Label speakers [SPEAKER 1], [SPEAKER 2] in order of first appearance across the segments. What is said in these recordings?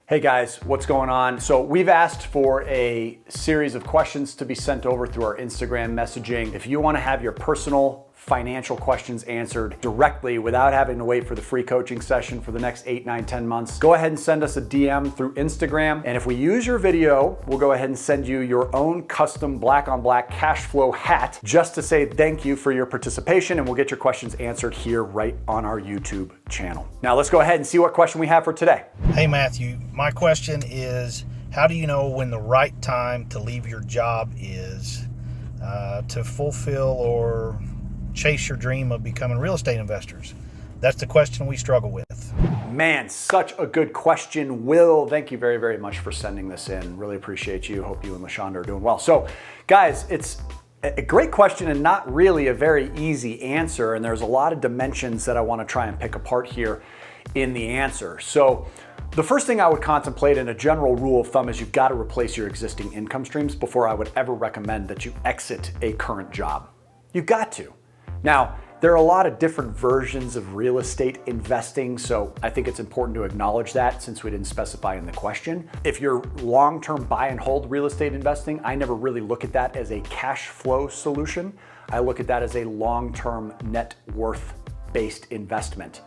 [SPEAKER 1] Hey guys, what's going on? So we've asked for a series of questions to be sent over through our Instagram messaging. If you want to have your personal financial questions answered directly without having to wait for the free coaching session for the next 8, 9, 10 months, go ahead and send us a DM through Instagram. And if we use your video, we'll go ahead and send you your own custom black on black cash flow hat just to say thank you for your participation, and we'll get your questions answered here right on our YouTube channel. Now let's go ahead and see what question we have for today.
[SPEAKER 2] Hey Matthew, my question is, how do you know when the right time to leave your job is to fulfill or chase your dream of becoming real estate investors? That's the question we struggle with.
[SPEAKER 1] Man, such a good question, Will. Thank you very, very much for sending this in. Really appreciate you. Hope you and LaShonda are doing well. So guys, it's a great question and not really a very easy answer. And there's a lot of dimensions that I want to try and pick apart here in the answer. So the first thing I would contemplate in a general rule of thumb is you've got to replace your existing income streams before I would ever recommend that you exit a current job. You've got to. Now, there are a lot of different versions of real estate investing, so I think it's important to acknowledge that since we didn't specify in the question. If you're long-term buy and hold real estate investing, I never really look at that as a cash flow solution. I look at that as a long-term net worth-based investment.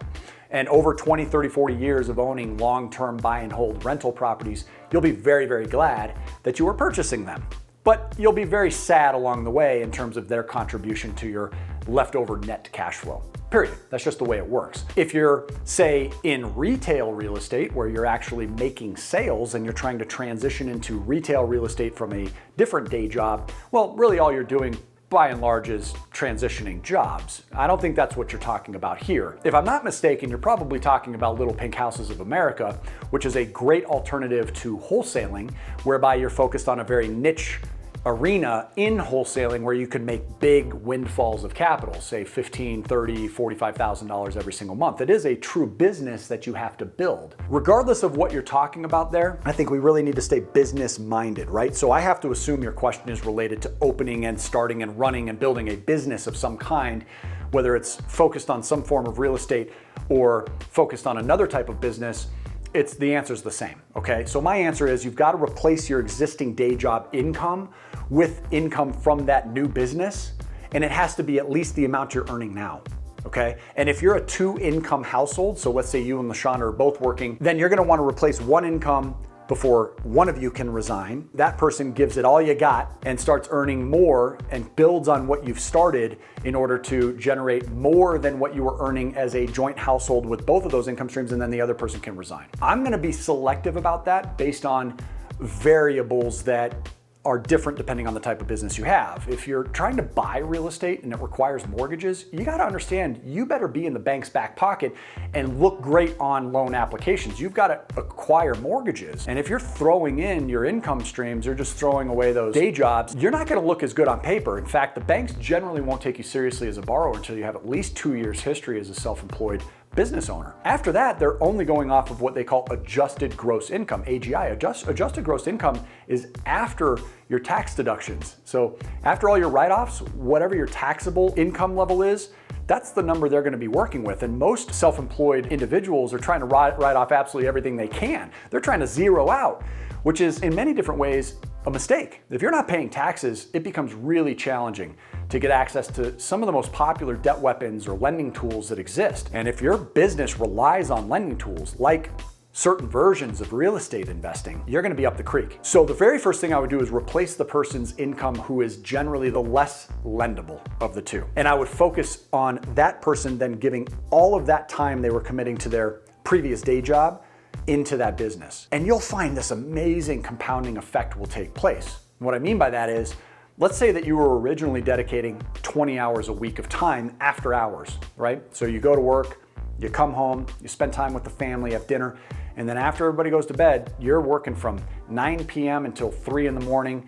[SPEAKER 1] And over 20, 30, 40 years of owning long-term buy and hold rental properties, you'll be very, very glad that you were purchasing them. But you'll be very sad along the way in terms of their contribution to your leftover net cash flow. Period. That's just the way it works. If you're, say, in retail real estate, where you're actually making sales and you're trying to transition into retail real estate from a different day job, well, really all you're doing by and large is transitioning jobs. I don't think that's what you're talking about here. If I'm not mistaken, you're probably talking about Little Pink Houses of America, which is a great alternative to wholesaling, whereby you're focused on a very niche arena in wholesaling where you can make big windfalls of capital, say $15,000, $30,000, $45,000 every single month. It is a true business that you have to build. Regardless of what you're talking about there, I think we really need to stay business minded, right? So I have to assume your question is related to opening and starting and running and building a business of some kind, whether it's focused on some form of real estate or focused on another type of business. The answer's the same, okay? So my answer is you've got to replace your existing day job income with income from that new business, and it has to be at least the amount you're earning now, okay? And if you're a 2-income household, so let's say you and LaShonda are both working, then you're gonna wanna replace one income before one of you can resign. That person gives it all you got and starts earning more and builds on what you've started in order to generate more than what you were earning as a joint household with both of those income streams, and then the other person can resign. I'm gonna be selective about that based on variables that are different depending on the type of business you have. If you're trying to buy real estate and it requires mortgages, you gotta understand you better be in the bank's back pocket and look great on loan applications. You've gotta acquire mortgages. And if you're throwing in your income streams or just throwing away those day jobs, you're not gonna look as good on paper. In fact, the banks generally won't take you seriously as a borrower until you have at least 2 years history as a self-employed business owner. After that, they're only going off of what they call adjusted gross income, AGI. Adjusted gross income is after your tax deductions. So after all your write-offs, whatever your taxable income level is, that's the number they're gonna be working with. And most self-employed individuals are trying to write off absolutely everything they can. They're trying to zero out, which is in many different ways a mistake. If you're not paying taxes, it becomes really challenging to get access to some of the most popular debt weapons or lending tools that exist. And if your business relies on lending tools like certain versions of real estate investing, you're gonna be up the creek. So the very first thing I would do is replace the person's income who is generally the less lendable of the two. And I would focus on that person then giving all of that time they were committing to their previous day job into that business. And you'll find this amazing compounding effect will take place. What I mean by that is, let's say that you were originally dedicating 20 hours a week of time after hours, right? So you go to work, you come home, you spend time with the family, have dinner, and then after everybody goes to bed, you're working from 9 p.m. until 3 in the morning,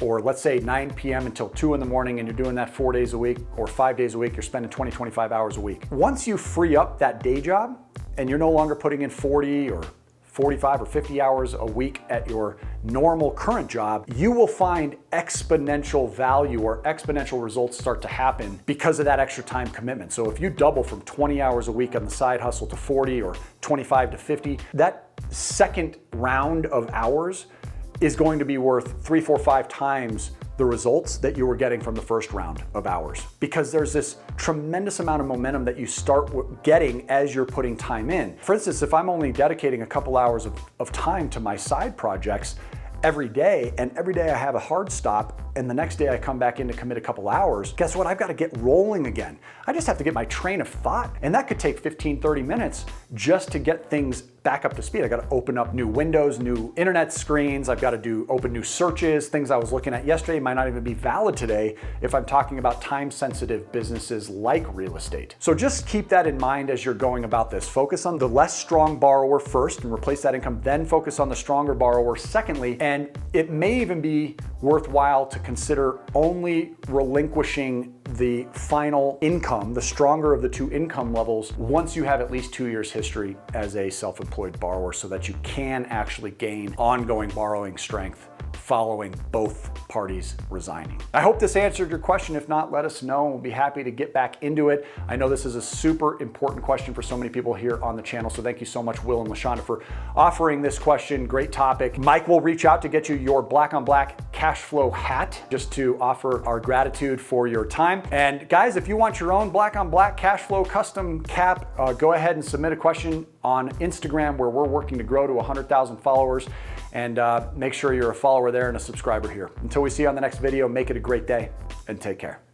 [SPEAKER 1] or let's say 9 p.m. until 2 in the morning, and you're doing that 4 days a week or 5 days a week, you're spending 20, 25 hours a week. Once you free up that day job and you're no longer putting in 40 or 45 or 50 hours a week at your normal current job, you will find exponential value or exponential results start to happen because of that extra time commitment. So if you double from 20 hours a week on the side hustle to 40 or 25 to 50, that second round of hours is going to be worth 3, 4, 5 times the results that you were getting from the first round of hours, because there's this tremendous amount of momentum that you start getting as you're putting time in. For instance, if I'm only dedicating a couple hours of time to my side projects every day, and every day I have a hard stop, and the next day I come back in to commit a couple hours, guess what? I've got to get rolling again. I just have to get my train of thought, and that could take 15, 30 minutes just to get things back up to speed. I got to open up new windows, new internet screens. I've got to open new searches. Things I was looking at yesterday might not even be valid today if I'm talking about time-sensitive businesses like real estate. So just keep that in mind as you're going about this. Focus on the less strong borrower first and replace that income, then focus on the stronger borrower secondly. And it may even be worthwhile to consider only relinquishing the final income, the stronger of the two income levels, once you have at least 2 years history as a self-employed borrower, so that you can actually gain ongoing borrowing strength following both parties resigning. I hope this answered your question. If not, let us know. We'll be happy to get back into it. I know this is a super important question for so many people here on the channel, so thank you so much, Will and LaShonda, for offering this question. Great topic. Mike will reach out to get you your black on black cash flow hat, just to offer our gratitude for your time. And guys, if you want your own black on black cash flow custom cap, go ahead and submit a question on Instagram, where we're working to grow to 100,000 followers. And make sure you're a follower there and a subscriber here. Until we see you on the next video, make it a great day and take care.